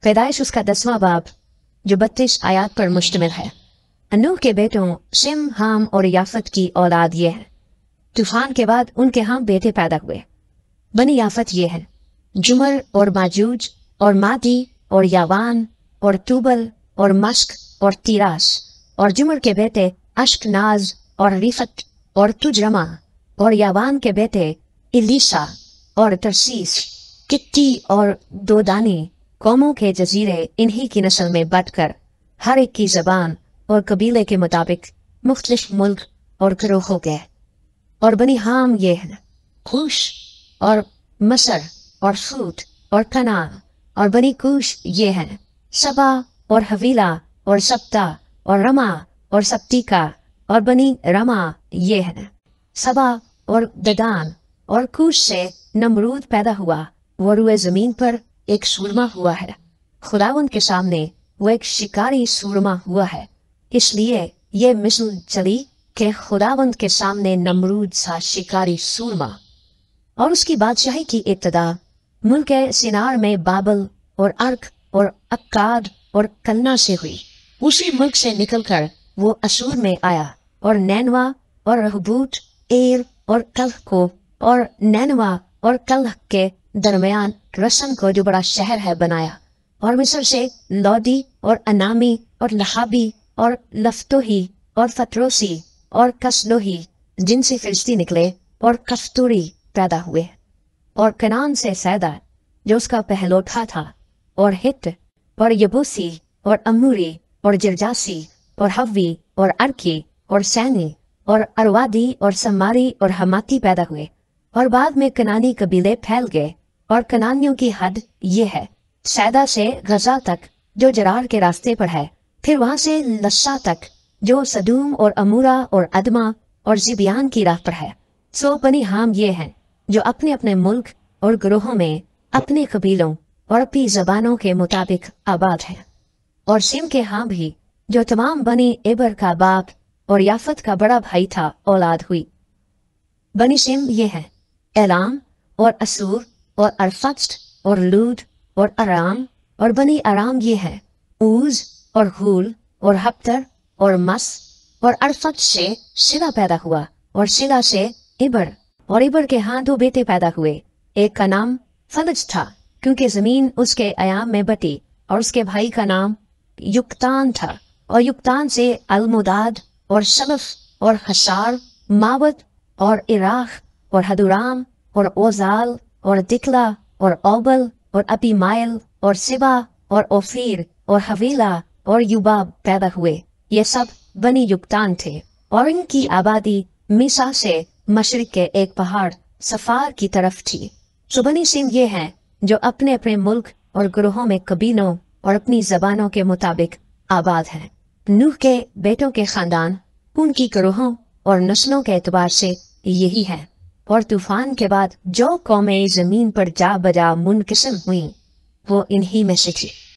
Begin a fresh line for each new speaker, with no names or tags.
पैदाइश उसका 10वां बाब जो 32 आयात पर मुश्तमिल है। नूह के बेटों शिम, हाम और याफत की औलाद ये है। तूफान के बाद उनके यहाँ बेटे पैदा हुए। बनी याफत ये है, जुमर और माजूज और मादी और यावान और तूबल और मश्क और तीरास। और जुमर के बेटे अश्कनाज और रिफत और तुजरमा। और यावान के बेटे इलीसा और तरसीस, कित्ती और दोदानी। कौमों के जजीरे इन्हीं की नस्ल में बटकर हर एक की जबान और कबीले के मुताबिक मुख्तलिफ मुल्क और गिरोह हो गए। और बनी हाम ये है, खूश और मसर और फूट और कनान। और बनी कूश ये है, सबा और हवीला और सप्ता और रमा और सप्तिका। और बनी रमा ये है, सबा और ददान। और कूश से नमरूद पैदा हुआ, वो रुए जमीन पर एक सूरमा हुआ है। खुदावंद के सामने वो एक शिकारी सूरमा हुआ है, इसलिए ये मिसल चली कि खुदावंद के सामने नमरूद सा शिकारी सूरमा। और उसकी बादशाही की इब्तदा मुल्क सिनार में बाबल और अर्क और अक्काद और कन्ना से हुई। उसी मुल्क से निकलकर वो असूर में आया और नैनवा और रहबूत, एर और कल्ह को और नैनवा और कल्ह के दरमियान रसन को जो बड़ा शहर है बनाया। और मिस्र से लौदी और अनामी और लहाबी और लफ्तोही और फतरोसी और कसलोही जिनसे फिलिस्ती निकले और कफ्तूरी पैदा हुए। और कनान से सैदा जो उसका पहलौठा था, और हित और यबूसी और अमूरी और जिरजासी और हव्वी और अर्की और सैनी और अरवादी और समारी और हमाती पैदा हुए। और बाद में कनानी कबीले फैल गए। और कनानियों की हद ये है, सैदा से गजा तक जो जरार के रास्ते पर है, फिर वहां से लस्सा तक जो सदूम और अमूरा और अदमा और जिबियान की राह पर है। सो बनी हाम ये हैं जो अपने अपने मुल्क और ग्रोहों में अपने कबीलों और अपनी जबानों के मुताबिक आबाद हैं। और सिम के हाम भी जो तमाम बनी एबर का बाप और याफत का बड़ा भाई था औलाद हुई। बनी सिम ये है, एलाम और असूर और अरफक्स्ट और लूद और अराम। और बनी अराम ये है, ऊज और हूल और हप्तर और मस। और अरफक्स्ट से सिला पैदा हुआ और सिला से इबर। और इबर के यहाँ 2 बेटे पैदा हुए। एक का नाम फलज था क्योंकि जमीन उसके अयाम में बटी। और उसके भाई का नाम युक्तान था। और युक्तान से अलमुदाद और शलफ और हसार, मावत और इराख और हदुराम और ओजाल और दिकला और ओबल और अबीमाइल और सिबा और ओफीर और हवीला और युबाब पैदा हुए। ये सब बनी युक्तान थे। और इनकी आबादी मिसा से मशरिक के एक पहाड़ सफार की तरफ थी। सो बनी सिम ये हैं जो अपने अपने मुल्क और ग्रोहों में कबीलों और अपनी जबानों के मुताबिक आबाद हैं। नूह के बेटों के खानदान उनकी ग्रोहों और नस्लों के एतबार से यही है। और तूफान के बाद जो कौमें जमीन पर जा बजा मुनकिस्म हुई वो इन्हीं में से थी।